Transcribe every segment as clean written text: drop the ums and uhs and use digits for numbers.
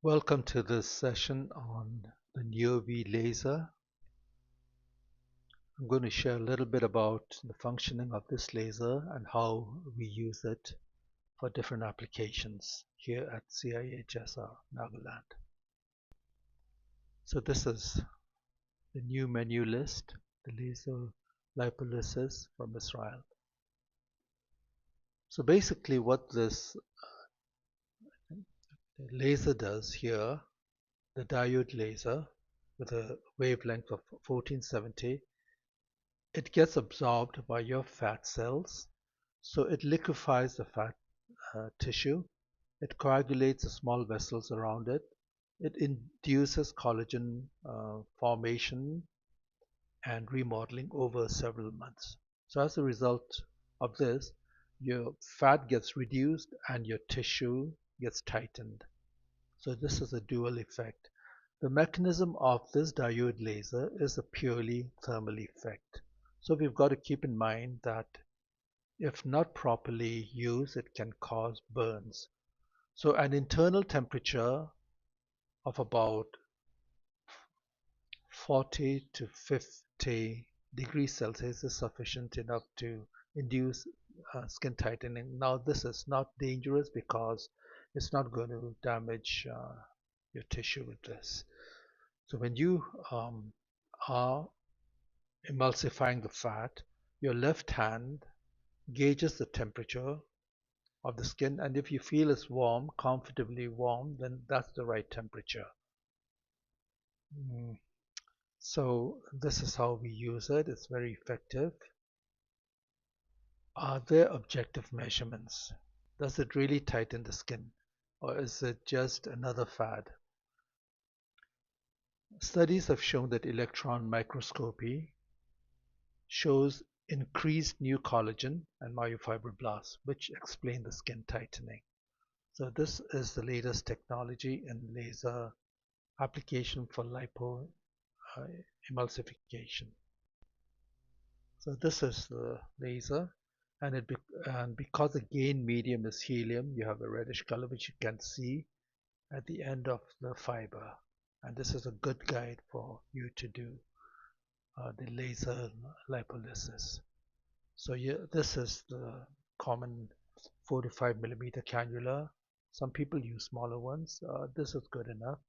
Welcome to this session on the UV laser. I'm going to share a little bit about the functioning of this laser and how we use it for different applications here at CIHSR, Nagaland. So this is the new menu list, the laser lipolysis from Israel. So basically what this laser does here, the diode laser with a wavelength of 1470, it gets absorbed by your fat cells, so it liquefies the fat tissue, it coagulates the small vessels around it, it induces collagen formation and remodeling over several months. So as a result of this, your fat gets reduced and your tissue gets tightened. So this is a dual effect. The mechanism of this diode laser is a purely thermal effect. So we've got to keep in mind that if not properly used, it can cause burns. So an internal temperature of about 40 to 50 degrees Celsius is sufficient enough to induce skin tightening. Now this is not dangerous because it's not going to damage your tissue with this. So when you are emulsifying the fat, your left hand gauges the temperature of the skin, and if you feel it's warm, comfortably warm, then that's the right temperature. So this is how we use it. It's very effective. Are there objective measurements? Does it really tighten the skin, or is it just another fad? Studies have shown that electron microscopy shows increased new collagen and myofibroblasts, which explain the skin tightening. So this is the latest technology in laser application for lipo emulsification. So this is the laser, and because the gain medium is helium, you have a reddish color which you can see at the end of the fiber, and this is a good guide for you to do the laser lipolysis. So this is the common 4 to 5 millimeter cannula. Some people use smaller ones. This is good enough,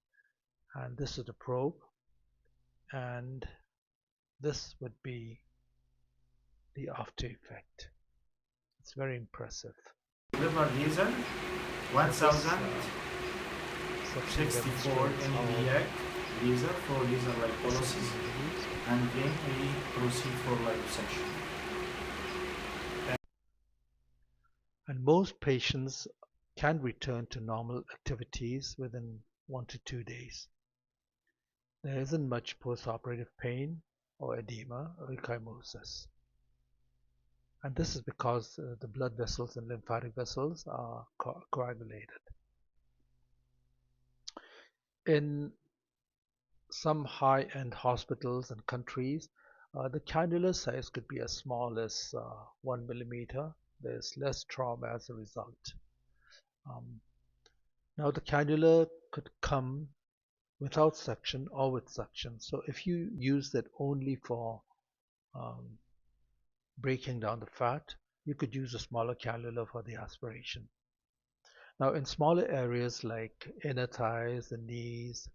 and this is the probe, and this would be the after effect. It's very impressive. Liver laser And this 1064 MVA laser for laser lipolysis, and then we proceed for liposuction. And most patients can return to normal activities within 1 to 2 days. There isn't much postoperative pain or edema or ecchymosis. And this is because the blood vessels and lymphatic vessels are coagulated. In some high-end hospitals and countries, the cannula size could be as small as 1 millimeter. There's less trauma as a result. Now the cannula could come without suction or with suction. So if you use that only for breaking down the fat, you could use a smaller cannula for the aspiration. Now in smaller areas like inner thighs, the knees,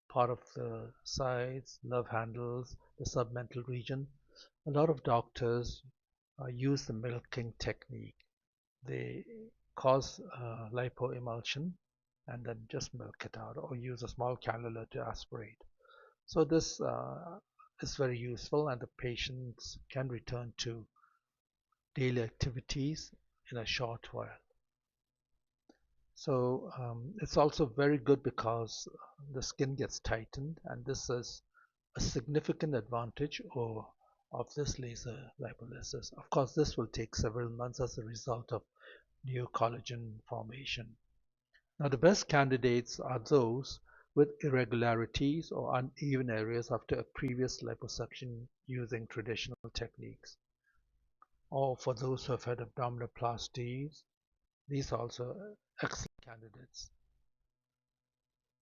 part of the sides, love handles, the submental region, a lot of doctors use the milking technique. They cause lipoemulsion and then just milk it out, or use a small cannula to aspirate. So this is very useful, and the patients can return to daily activities in a short while. So it's also very good because the skin gets tightened, and this is a significant advantage of this laser lipolysis. Of course, this will take several months as a result of new collagen formation. Now, the best candidates are those with irregularities or uneven areas after a previous liposuction using traditional techniques, or for those who have had abdominoplasties. These are also excellent candidates.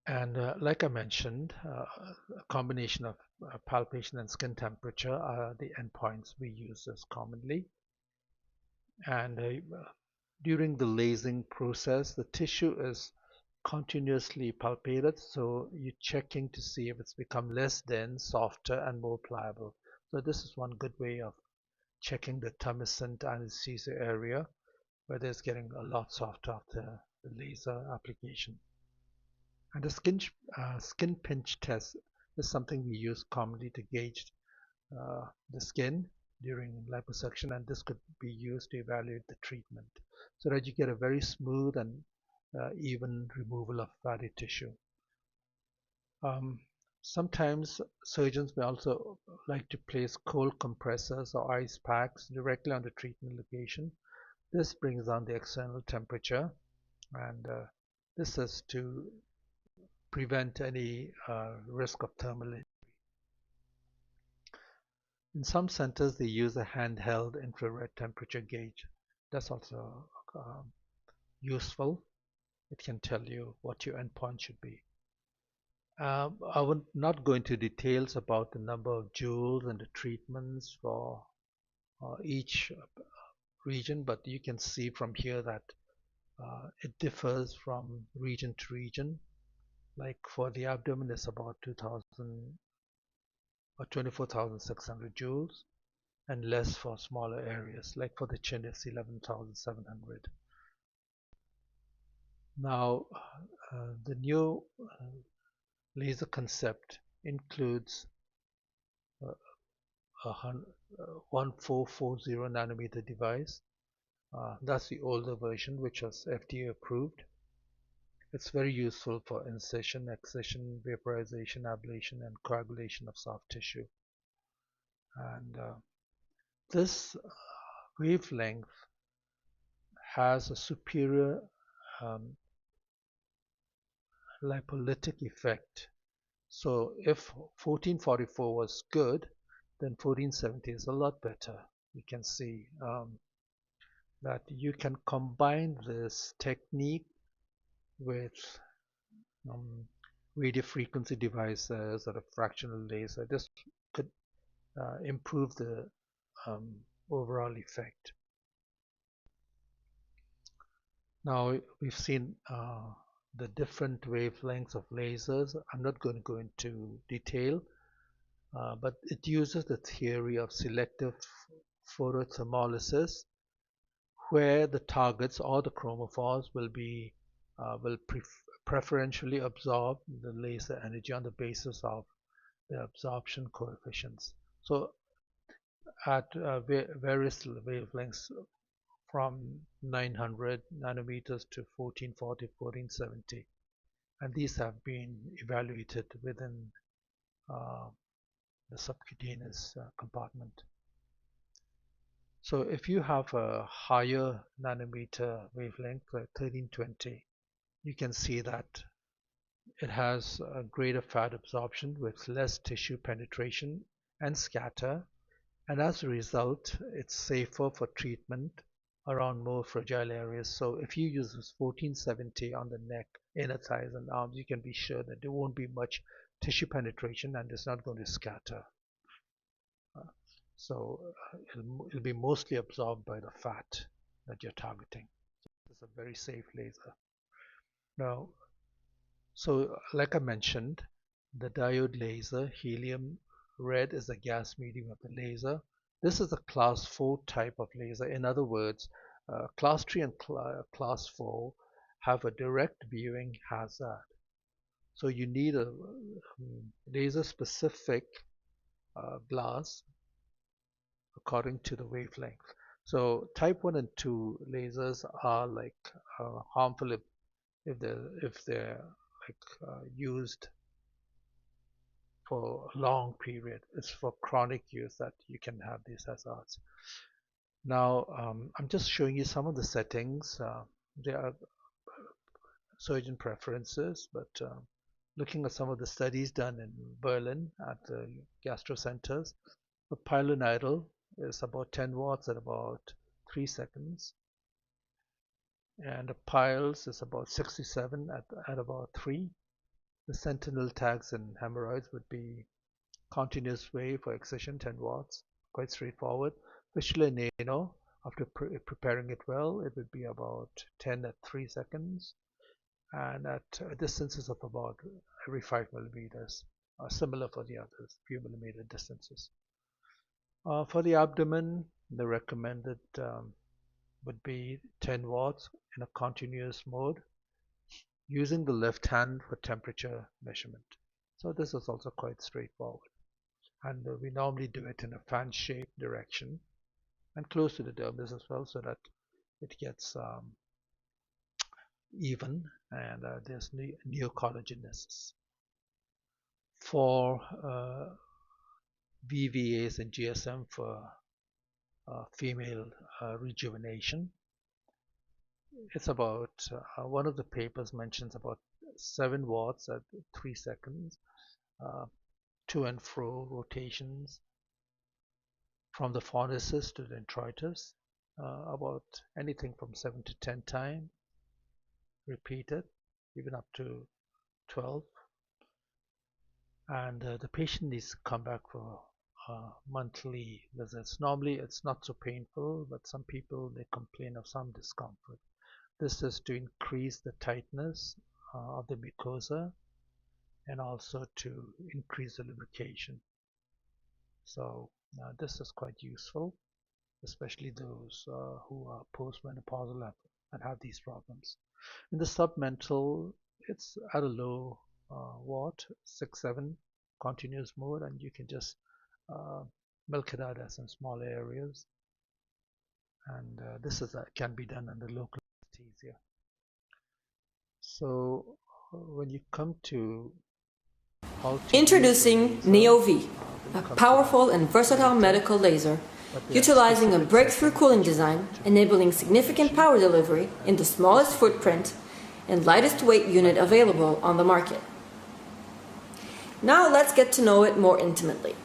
And like I mentioned, a combination of palpation and skin temperature are the endpoints we use as commonly. And during the lasing process, the tissue is continuously palpated, so you're checking to see if it's become less dense, softer, and more pliable. So this is one good way of checking the tumescent anesthesia area, whether it's getting a lot softer after the laser application. And the skin pinch test is something we use commonly to gauge the skin during liposuction, and this could be used to evaluate the treatment so that you get a very smooth and even removal of fatty tissue. Um, Sometimes surgeons may also like to place cold compressors or ice packs directly on the treatment location. This brings down the external temperature, and this is to prevent any risk of thermal. In some centers, they use a handheld infrared temperature gauge. That's also useful. It can tell you what your endpoint should be. I will not go into details about the number of joules and the treatments for each region, but you can see from here that it differs from region to region. Like for the abdomen, it's about 2000 or 24,600 joules, and less for smaller areas. Like for the chin, it's 11,700. Now, the new laser concept includes uh, a 1440 nanometer device. That's the older version, which was FDA approved. It's very useful for incision, excision, vaporization, ablation, and coagulation of soft tissue. And this wavelength has a superior um, lipolytic effect. So if 1444 was good, then 1470 is a lot better. You can see that you can combine this technique with um, radio frequency devices or a fractional laser. This could improve the um, overall effect. Now we've seen the different wavelengths of lasers. I'm not going to go into detail, but it uses the theory of selective photothermolysis, where the targets or the chromophores will preferentially absorb the laser energy on the basis of the absorption coefficients. So at various wavelengths from 900 nanometers to 1440, 1470, and these have been evaluated within uh, the subcutaneous compartment. So if you have a higher nanometer wavelength, like 1320, you can see that it has a greater fat absorption with less tissue penetration and scatter, and as a result, it's safer for treatment around more fragile areas. So if you use this 1470 on the neck, inner thighs, and arms, you can be sure that there won't be much tissue penetration and it's not going to scatter. So it'll be mostly absorbed by the fat that you're targeting. It's a very safe laser. Now, so like I mentioned, the diode laser, helium red is the gas medium of the laser. This is a class 4 type of laser. In other words, class 3 and class 4 have a direct viewing hazard. So you need a laser specific glass according to the wavelength. So type 1 and 2 lasers are like harmful if they're like used for a long period. It's for chronic use that you can have these hazards. Now I'm just showing you some of the settings. There are surgeon preferences, but looking at some of the studies done in Berlin at the gastro centers, the pilonidal is about 10 watts at about 3 seconds, and the piles is about 67 at about 3. The sentinel tags in hemorrhoids would be continuous wave for excision 10 watts, quite straightforward. Visually nano, after preparing it well, it would be about 10 at 3 seconds and at distances of about every 5 millimeters, similar for the others, few millimeter distances. For the abdomen, the recommended would be 10 watts in a continuous mode using the left hand for temperature measurement. So this is also quite straightforward. And we normally do it in a fan-shaped direction and close to the dermis as well, so that it gets even and there's neocollagenesis. For VVAs and GSM for female rejuvenation, it's about, one of the papers mentions about 7 watts at 3 seconds, to and fro rotations from the phonesis to the introitus, about anything from 7 to 10 times, repeated, even up to 12. And the patient needs to come back for monthly visits. Normally it's not so painful, but some people, they complain of some discomfort. This is to increase the tightness of the mucosa and also to increase the lubrication. So this is quite useful, especially those who are postmenopausal and have these problems. In the submental, it's at a low watt, 6-7 continuous mode, and you can just milk it out as in small areas. And this is can be done under local anesthesia. So when you come to introducing NeoV, a powerful and versatile medical laser utilizing a breakthrough cooling design enabling significant power delivery in the smallest footprint and lightest weight unit available on the market. Now let's get to know it more intimately.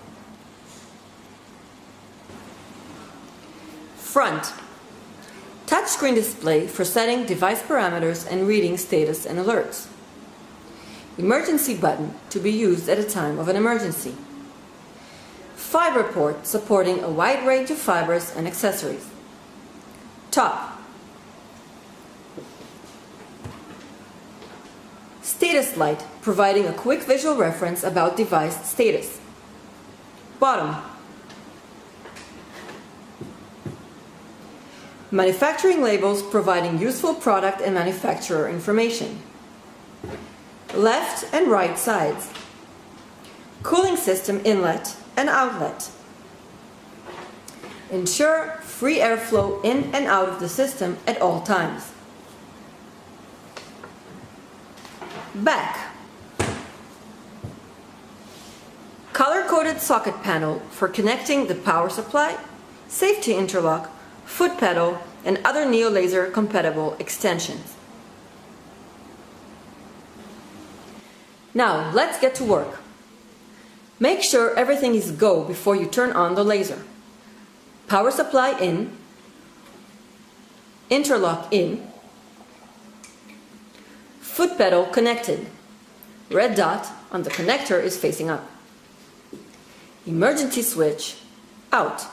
Front. Touchscreen display for setting device parameters and reading status and alerts. Emergency button to be used at a time of an emergency. Fiber port supporting a wide range of fibers and accessories. Top. Status light providing a quick visual reference about device status. Bottom. Manufacturing labels providing useful product and manufacturer information. Left and right sides. Cooling system inlet and outlet. Ensure free airflow in and out of the system at all times. Back. Color-coded socket panel for connecting the power supply, safety interlock, foot pedal, and other NeoLaser compatible extensions. Now let's get to work. Make sure everything is go before you turn on the laser. Power supply in, interlock in, foot pedal connected. Red dot on the connector is facing up. Emergency switch out.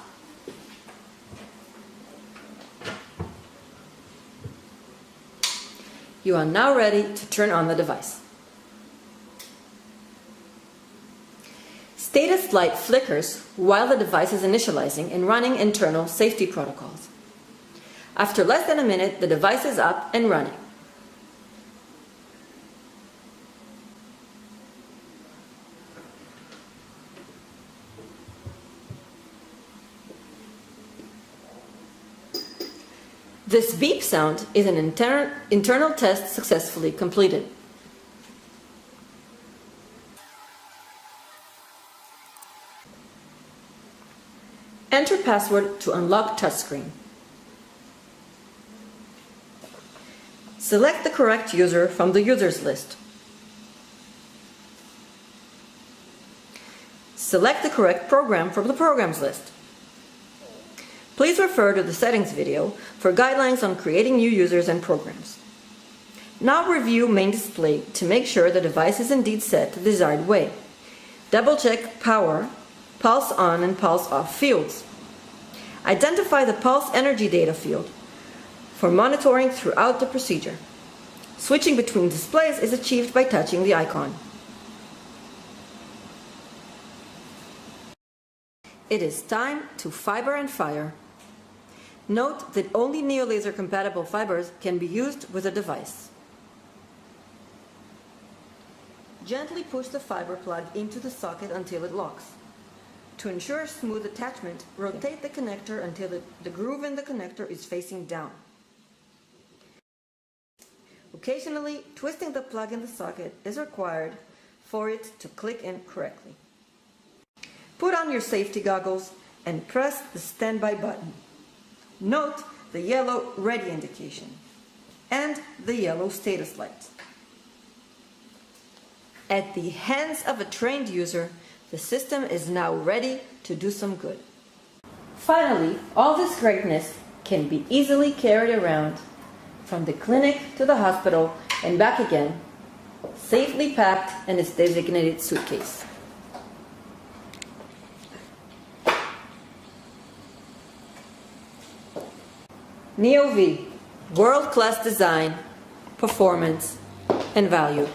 You are now ready to turn on the device. Status light flickers while the device is initializing and running internal safety protocols. After less than a minute, the device is up and running. This beep sound is an internal test successfully completed. Enter password to unlock touchscreen. Select the correct user from the users list. Select the correct program from the programs list. Please refer to the settings video for guidelines on creating new users and programs. Now review main display to make sure the device is indeed set the desired way. Double check power, pulse on and pulse off fields. Identify the pulse energy data field for monitoring throughout the procedure. Switching between displays is achieved by touching the icon. It is time to fiber and fire. Note that only NeoLaser compatible fibers can be used with a device. Gently push the fiber plug into the socket until it locks. To ensure smooth attachment, rotate the connector until the groove in the connector is facing down. Occasionally, twisting the plug in the socket is required for it to click in correctly. Put on your safety goggles and press the standby button. Note the yellow ready indication and the yellow status light. At the hands of a trained user, the system is now ready to do some good. Finally, all this greatness can be easily carried around from the clinic to the hospital and back again, safely packed in its designated suitcase. Neo V, world-class design, performance, and value.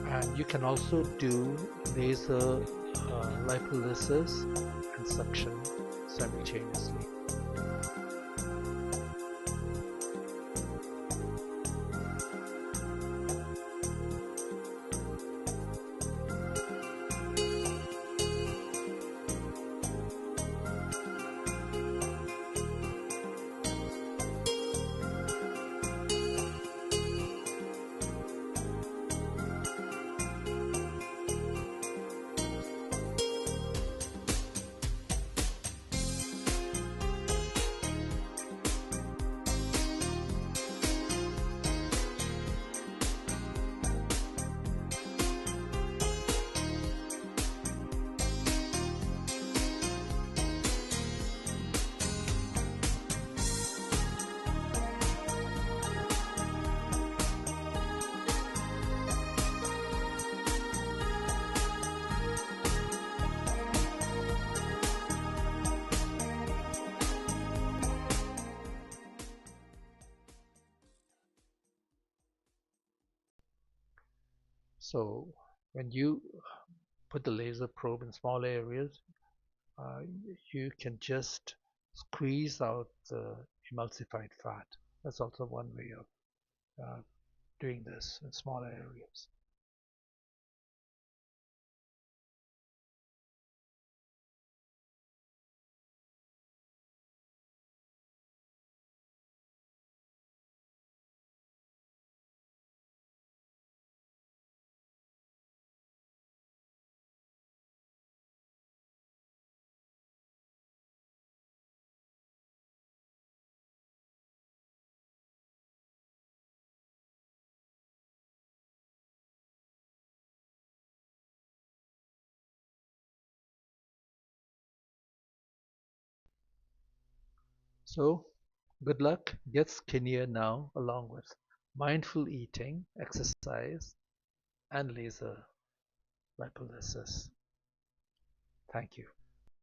And you can also do laser lipolysis and suction simultaneously. So when you put the laser probe in small areas, you can just squeeze out the emulsified fat. That's also one way of doing this in small areas. So good luck, get skinnier now along with mindful eating, exercise, and laser lipolysis. Thank you.